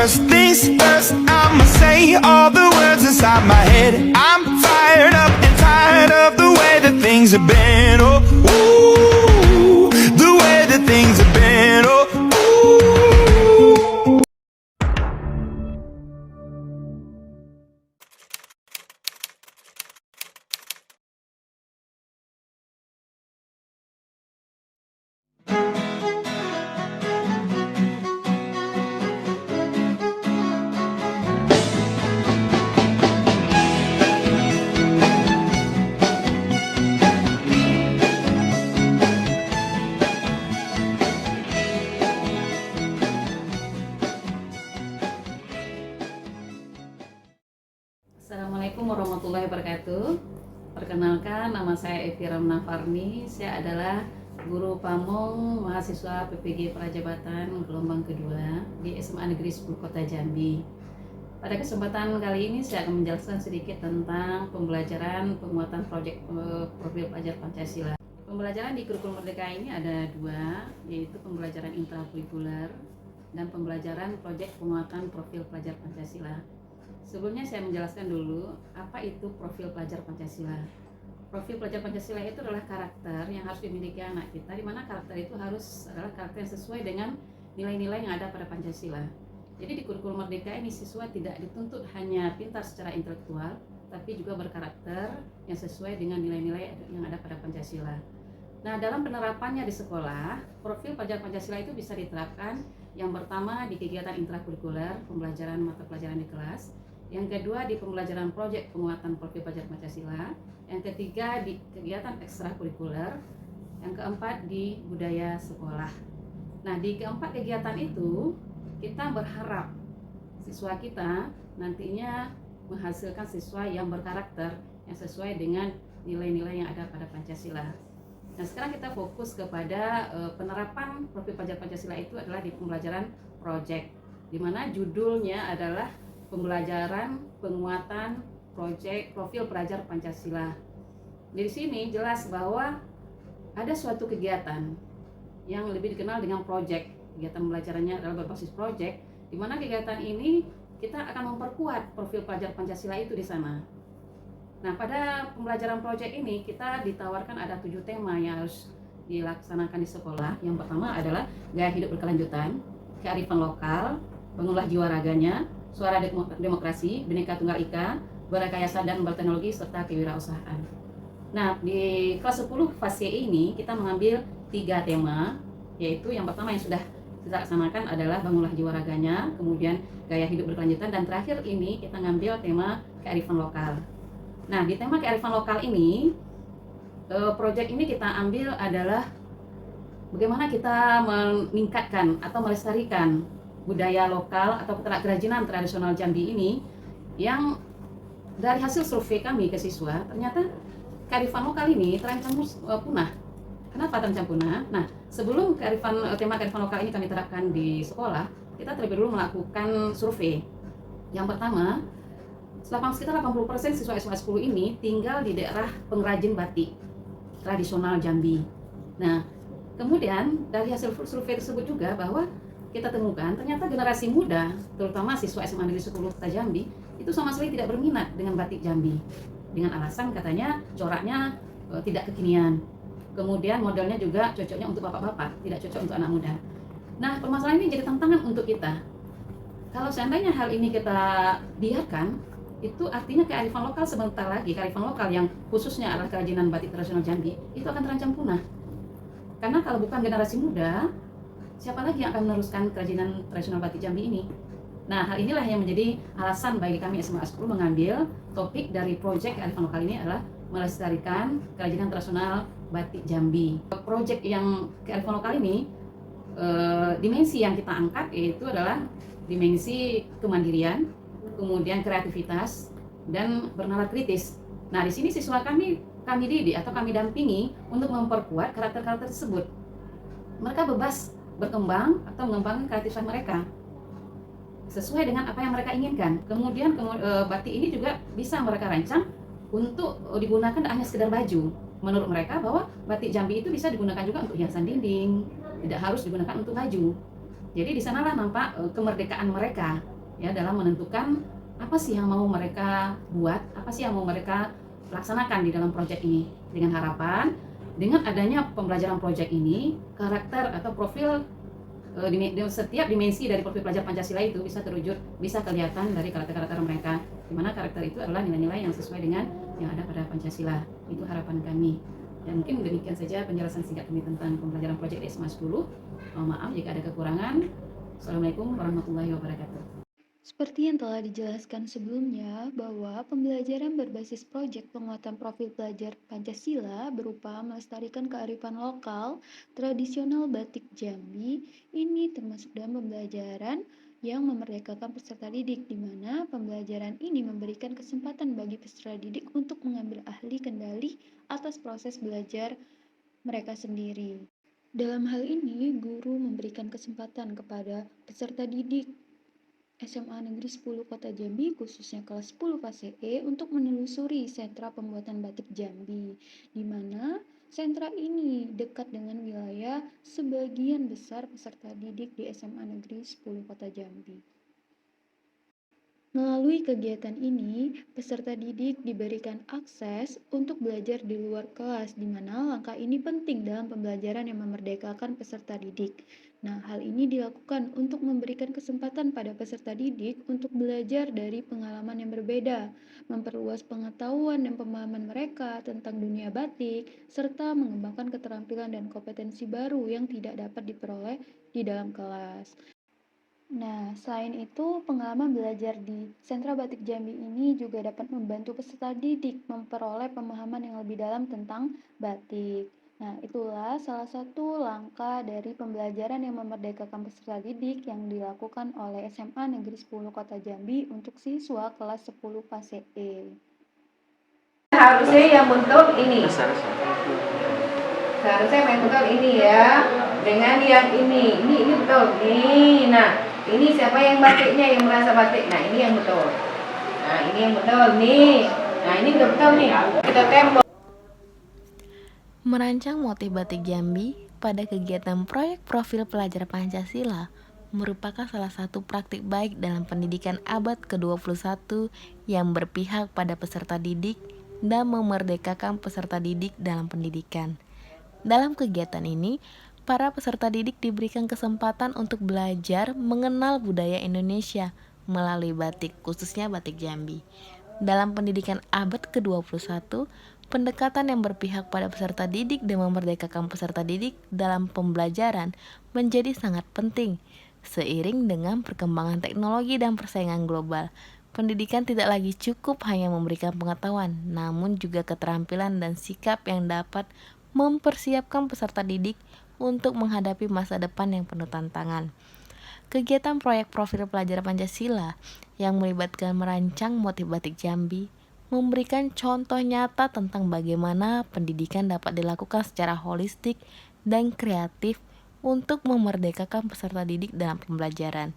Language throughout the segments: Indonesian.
First things first, I'ma say all the words inside my head. I'm fired up and tired of the way that things have been. Oh, ooh, the way that things have been. Oh, ooh. Assalamualaikum warahmatullahi wabarakatuh. Perkenalkan, nama saya Evi Ramna Farni. Saya adalah guru pamong mahasiswa PPG Prajabatan gelombang kedua di SMA Negeri 10 Kota Jambi. Pada kesempatan kali ini saya akan menjelaskan sedikit tentang pembelajaran penguatan proyek profil pelajar Pancasila. Pembelajaran di kurikulum Merdeka ini ada dua, yaitu pembelajaran intrakurikuler dan pembelajaran proyek penguatan profil pelajar Pancasila. Sebelumnya saya menjelaskan dulu apa itu profil pelajar Pancasila. Profil pelajar Pancasila itu adalah karakter yang harus dimiliki anak kita, di mana karakter itu adalah karakter yang sesuai dengan nilai-nilai yang ada pada Pancasila. Jadi di kurikulum Merdeka ini siswa tidak dituntut hanya pintar secara intelektual, tapi juga berkarakter yang sesuai dengan nilai-nilai yang ada pada Pancasila. Nah, dalam penerapannya di sekolah, profil pelajar Pancasila itu bisa diterapkan yang pertama di kegiatan intrakurikuler, pembelajaran mata pelajaran di kelas. Yang kedua di pembelajaran proyek penguatan profil pelajar Pancasila. Yang ketiga di kegiatan ekstrakurikuler. Yang keempat di budaya sekolah. Nah, di keempat kegiatan itu kita berharap siswa kita nantinya menghasilkan siswa yang berkarakter yang sesuai dengan nilai-nilai yang ada pada Pancasila. Nah, sekarang kita fokus kepada penerapan profil pelajar Pancasila itu adalah di pembelajaran proyek, di mana judulnya adalah pembelajaran penguatan proyek profil pelajar Pancasila. Di sini jelas bahwa ada suatu kegiatan yang lebih dikenal dengan proyek. Kegiatan pembelajarannya adalah berbasis proyek, di mana kegiatan ini kita akan memperkuat profil pelajar Pancasila itu di sana. Nah, pada pembelajaran proyek ini kita ditawarkan ada 7 tema yang harus dilaksanakan di sekolah. Yang pertama adalah gaya hidup berkelanjutan, kearifan lokal, bangunlah jiwa raganya, suara demokrasi, Bhinneka Tunggal Ika, berrekayasa dan berteknologi, serta kewirausahaan. Nah, di kelas 10 fase ini kita mengambil 3 tema, yaitu yang pertama yang sudah kita laksanakan adalah bangunlah jiwa raganya, kemudian gaya hidup berkelanjutan, dan terakhir ini kita ngambil tema kearifan lokal. Nah, di tema kearifan lokal ini, proyek ini kita ambil adalah bagaimana kita meningkatkan atau melestarikan budaya lokal atau kerajinan tradisional Jambi ini, yang dari hasil survei kami ke siswa ternyata kearifan lokal ini terancam punah. Kenapa terancam punah? Nah, sebelum tema kearifan lokal ini kami terapkan di sekolah, kita terlebih dahulu melakukan survei. Yang pertama, sekitar 80% siswa SMA 10 ini tinggal di daerah pengrajin batik tradisional Jambi. Nah, kemudian dari hasil survei tersebut juga bahwa kita temukan ternyata generasi muda, terutama siswa SMA Negeri 10 Kota Jambi, itu sama sekali tidak berminat dengan batik Jambi. Dengan alasan katanya coraknya tidak kekinian. Kemudian modelnya juga cocoknya untuk bapak-bapak, tidak cocok untuk anak muda. Nah, permasalahan ini jadi tantangan untuk kita. Kalau seandainya hal ini kita biarkan, itu artinya kearifan lokal sebentar lagi, kearifan lokal yang khususnya adalah kerajinan batik tradisional Jambi, itu akan terancam punah. Karena kalau bukan generasi muda, siapa lagi yang akan meneruskan kerajinan tradisional batik Jambi ini? Nah, hal inilah yang menjadi alasan bagi kami SMA 10 mengambil topik dari proyek kearifan lokal ini adalah melestarikan kerajinan tradisional batik Jambi. Proyek yang kearifan lokal ini, dimensi yang kita angkat yaitu adalah dimensi kemandirian, kemudian kreativitas, dan bernalar kritis. Nah, di sini siswa kami didik atau kami dampingi untuk memperkuat karakter-karakter tersebut. Mereka bebas berkembang atau mengembangkan kreativitas mereka sesuai dengan apa yang mereka inginkan. Kemudian batik ini juga bisa mereka rancang untuk digunakan tidak hanya sekedar baju. Menurut mereka bahwa batik Jambi itu bisa digunakan juga untuk hiasan dinding, tidak harus digunakan untuk baju. Jadi di sanalah nampak kemerdekaan mereka ya dalam menentukan apa sih yang mau mereka buat, apa sih yang mau mereka laksanakan di dalam proyek ini. Dengan harapan dengan adanya pembelajaran proyek ini, karakter atau profil setiap dimensi dari profil pelajar Pancasila itu bisa terwujud, bisa kelihatan dari karakter-karakter mereka, di mana karakter itu adalah nilai-nilai yang sesuai dengan yang ada pada Pancasila. Itu harapan kami. Dan mungkin demikian saja penjelasan singkat kami tentang pembelajaran proyek di SMA 10. Maaf jika ada kekurangan. Assalamualaikum warahmatullahi wabarakatuh. Seperti yang telah dijelaskan sebelumnya, bahwa pembelajaran berbasis proyek penguatan profil pelajar Pancasila berupa melestarikan kearifan lokal tradisional batik Jambi ini termasuk dalam pembelajaran yang memerdekakan peserta didik, di mana pembelajaran ini memberikan kesempatan bagi peserta didik untuk mengambil ahli kendali atas proses belajar mereka sendiri. Dalam hal ini, guru memberikan kesempatan kepada peserta didik SMA Negeri 10 Kota Jambi, khususnya kelas 10 fase E, untuk menelusuri sentra pembuatan batik Jambi, di mana sentra ini dekat dengan wilayah sebagian besar peserta didik di SMA Negeri 10 Kota Jambi. Melalui kegiatan ini, peserta didik diberikan akses untuk belajar di luar kelas, di mana langkah ini penting dalam pembelajaran yang memerdekakan peserta didik. Nah, hal ini dilakukan untuk memberikan kesempatan pada peserta didik untuk belajar dari pengalaman yang berbeda, memperluas pengetahuan dan pemahaman mereka tentang dunia batik, serta mengembangkan keterampilan dan kompetensi baru yang tidak dapat diperoleh di dalam kelas. Nah, selain itu, pengalaman belajar di Sentra Batik Jambi ini juga dapat membantu peserta didik memperoleh pemahaman yang lebih dalam tentang batik. Nah, itulah salah satu langkah dari pembelajaran yang memerdekakan peserta didik yang dilakukan oleh SMA Negeri 10 Kota Jambi untuk siswa kelas 10 fase E. Harusnya yang betul ini. Seharusnya yang betul ini ya. Dengan yang ini betul. Nih, nah. Ini siapa yang batiknya, yang merasa batik. Nah, ini yang betul. Nah, ini yang betul nih. Nah, ini betul nih. Kita tembok. Merancang motif batik Jambi pada kegiatan proyek profil pelajar Pancasila merupakan salah satu praktik baik dalam pendidikan abad ke-21 yang berpihak pada peserta didik dan memerdekakan peserta didik dalam pendidikan. Dalam kegiatan ini, para peserta didik diberikan kesempatan untuk belajar mengenal budaya Indonesia melalui batik, khususnya batik Jambi. Dalam pendidikan abad ke-21, pendekatan yang berpihak pada peserta didik dan memerdekakan peserta didik dalam pembelajaran menjadi sangat penting. Seiring dengan perkembangan teknologi dan persaingan global, pendidikan tidak lagi cukup hanya memberikan pengetahuan, namun juga keterampilan dan sikap yang dapat mempersiapkan peserta didik untuk menghadapi masa depan yang penuh tantangan. Kegiatan proyek profil pelajar Pancasila yang melibatkan merancang motif batik Jambi memberikan contoh nyata tentang bagaimana pendidikan dapat dilakukan secara holistik dan kreatif untuk memerdekakan peserta didik dalam pembelajaran.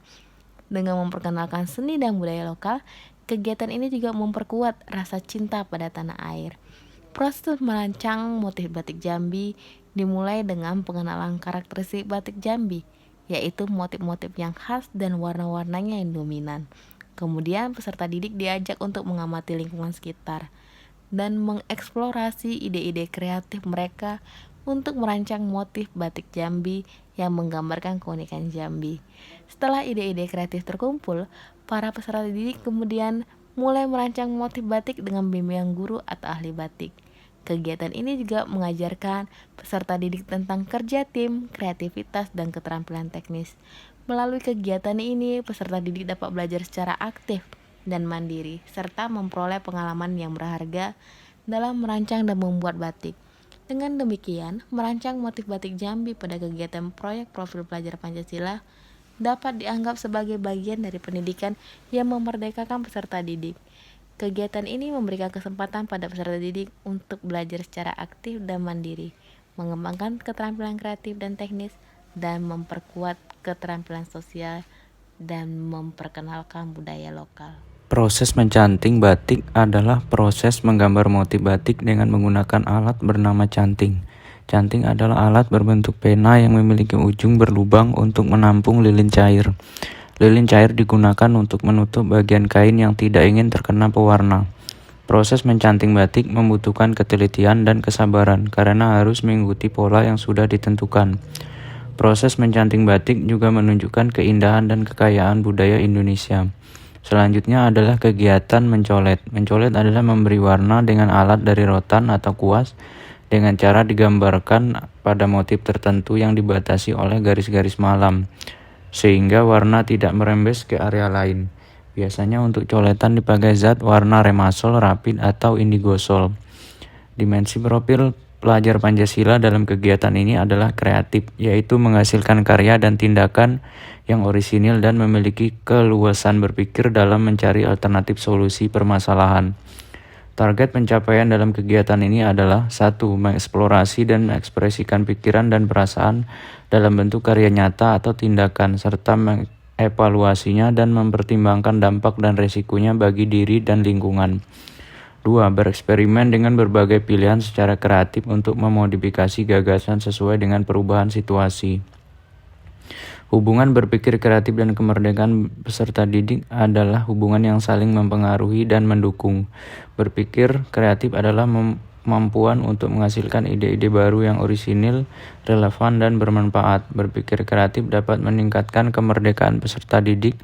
Dengan memperkenalkan seni dan budaya lokal, kegiatan ini juga memperkuat rasa cinta pada tanah air. Proses merancang motif batik Jambi dimulai dengan pengenalan karakteristik batik Jambi, yaitu motif-motif yang khas dan warna-warnanya yang dominan. Kemudian peserta didik diajak untuk mengamati lingkungan sekitar dan mengeksplorasi ide-ide kreatif mereka untuk merancang motif batik Jambi yang menggambarkan keunikan Jambi. Setelah ide-ide kreatif terkumpul, para peserta didik kemudian mulai merancang motif batik dengan bimbingan guru atau ahli batik. Kegiatan ini juga mengajarkan peserta didik tentang kerja tim, kreativitas, dan keterampilan teknis. Melalui kegiatan ini, peserta didik dapat belajar secara aktif dan mandiri, serta memperoleh pengalaman yang berharga dalam merancang dan membuat batik. Dengan demikian, merancang motif batik Jambi pada kegiatan proyek profil pelajar Pancasila dapat dianggap sebagai bagian dari pendidikan yang memerdekakan peserta didik. Kegiatan ini memberikan kesempatan pada peserta didik untuk belajar secara aktif dan mandiri, mengembangkan keterampilan kreatif dan teknis, dan memperkuat keterampilan sosial dan memperkenalkan budaya lokal. Proses mencanting batik adalah proses menggambar motif batik dengan menggunakan alat bernama canting. Canting adalah alat berbentuk pena yang memiliki ujung berlubang untuk menampung lilin cair. Lilin cair digunakan untuk menutup bagian kain yang tidak ingin terkena pewarna. Proses mencanting batik membutuhkan ketelitian dan kesabaran karena harus mengikuti pola yang sudah ditentukan. Proses mencanting batik juga menunjukkan keindahan dan kekayaan budaya Indonesia. Selanjutnya adalah kegiatan mencolet. Mencolet adalah memberi warna dengan alat dari rotan atau kuas dengan cara digambarkan pada motif tertentu yang dibatasi oleh garis-garis malam, sehingga warna tidak merembes ke area lain. Biasanya untuk coletan dipakai zat warna remasol, rapid, atau indigosol. Dimensi profil pelajar Pancasila dalam kegiatan ini adalah kreatif, yaitu menghasilkan karya dan tindakan yang orisinil dan memiliki keluasan berpikir dalam mencari alternatif solusi permasalahan. Target pencapaian dalam kegiatan ini adalah 1. Mengeksplorasi dan mengekspresikan pikiran dan perasaan dalam bentuk karya nyata atau tindakan, serta mengevaluasinya dan mempertimbangkan dampak dan resikonya bagi diri dan lingkungan. 2. Bereksperimen dengan berbagai pilihan secara kreatif untuk memodifikasi gagasan sesuai dengan perubahan situasi. Hubungan berpikir kreatif dan kemerdekaan peserta didik adalah hubungan yang saling mempengaruhi dan mendukung. Berpikir kreatif adalah kemampuan untuk menghasilkan ide-ide baru yang orisinil, relevan, dan bermanfaat. Berpikir kreatif dapat meningkatkan kemerdekaan peserta didik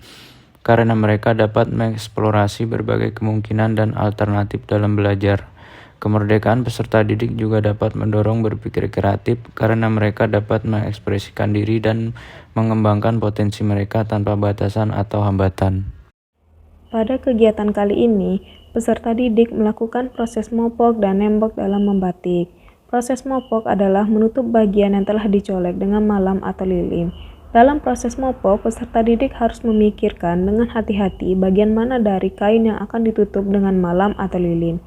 karena mereka dapat mengeksplorasi berbagai kemungkinan dan alternatif dalam belajar. Kemerdekaan peserta didik juga dapat mendorong berpikir kreatif karena mereka dapat mengekspresikan diri dan mengembangkan potensi mereka tanpa batasan atau hambatan. Pada kegiatan kali ini, peserta didik melakukan proses mopok dan nembok dalam membatik. Proses mopok adalah menutup bagian yang telah dicolek dengan malam atau lilin. Dalam proses mopok, peserta didik harus memikirkan dengan hati-hati bagian mana dari kain yang akan ditutup dengan malam atau lilin,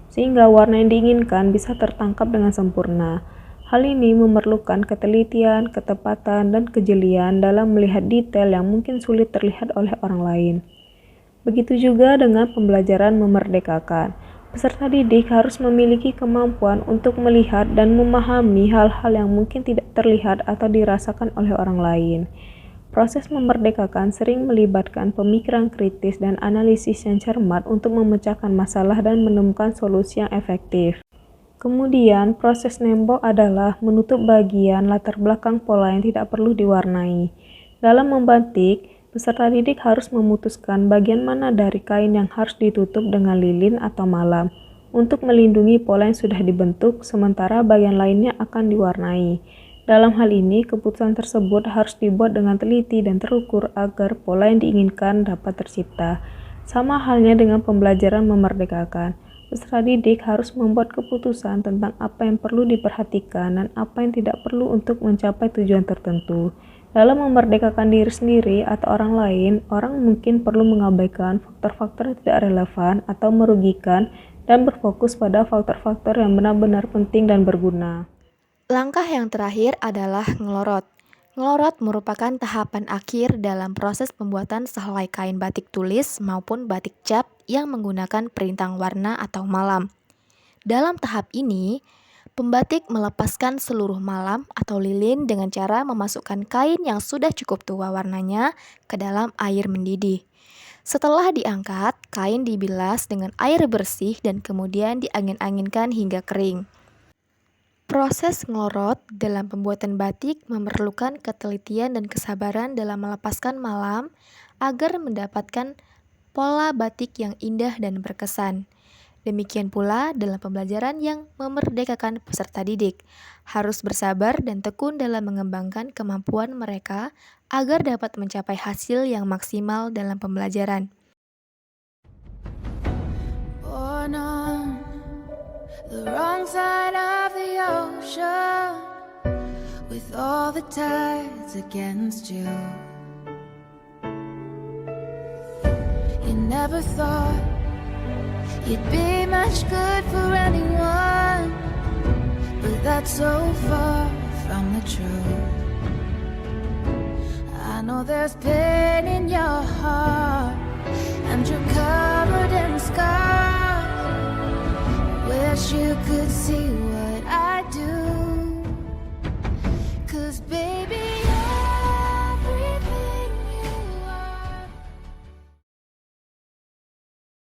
sehingga warna yang diinginkan bisa tertangkap dengan sempurna. Hal ini memerlukan ketelitian, ketepatan, dan kejelian dalam melihat detail yang mungkin sulit terlihat oleh orang lain. Begitu juga dengan pembelajaran memerdekakan. Peserta didik harus memiliki kemampuan untuk melihat dan memahami hal-hal yang mungkin tidak terlihat atau dirasakan oleh orang lain. Proses memerdekakan sering melibatkan pemikiran kritis dan analisis yang cermat untuk memecahkan masalah dan menemukan solusi yang efektif. Kemudian, proses nembok adalah menutup bagian latar belakang pola yang tidak perlu diwarnai. Dalam membatik, peserta didik harus memutuskan bagian mana dari kain yang harus ditutup dengan lilin atau malam untuk melindungi pola yang sudah dibentuk, sementara bagian lainnya akan diwarnai. Dalam hal ini, keputusan tersebut harus dibuat dengan teliti dan terukur agar pola yang diinginkan dapat tercipta. Sama halnya dengan pembelajaran memerdekakan. Peserta didik harus membuat keputusan tentang apa yang perlu diperhatikan dan apa yang tidak perlu untuk mencapai tujuan tertentu. Dalam memerdekakan diri sendiri atau orang lain, orang mungkin perlu mengabaikan faktor-faktor yang tidak relevan atau merugikan dan berfokus pada faktor-faktor yang benar-benar penting dan berguna. Langkah yang terakhir adalah ngelorot. Ngelorot merupakan tahapan akhir dalam proses pembuatan sehelai kain batik tulis maupun batik cap yang menggunakan perintang warna atau malam. Dalam tahap ini, pembatik melepaskan seluruh malam atau lilin dengan cara memasukkan kain yang sudah cukup tua warnanya ke dalam air mendidih. Setelah diangkat, kain dibilas dengan air bersih dan kemudian diangin-anginkan hingga kering. Proses ngelorot dalam pembuatan batik memerlukan ketelitian dan kesabaran dalam melepaskan malam agar mendapatkan pola batik yang indah dan berkesan. Demikian pula dalam pembelajaran yang memerdekakan peserta didik, harus bersabar dan tekun dalam mengembangkan kemampuan mereka agar dapat mencapai hasil yang maksimal dalam pembelajaran. Born on the wrong side of the ocean, with all the tides against you. You never thought you'd be much good for anyone, but that's so far from the truth. I know there's pain in your heart, and you're covered in scars. Wish you could see what I do. 'Cause baby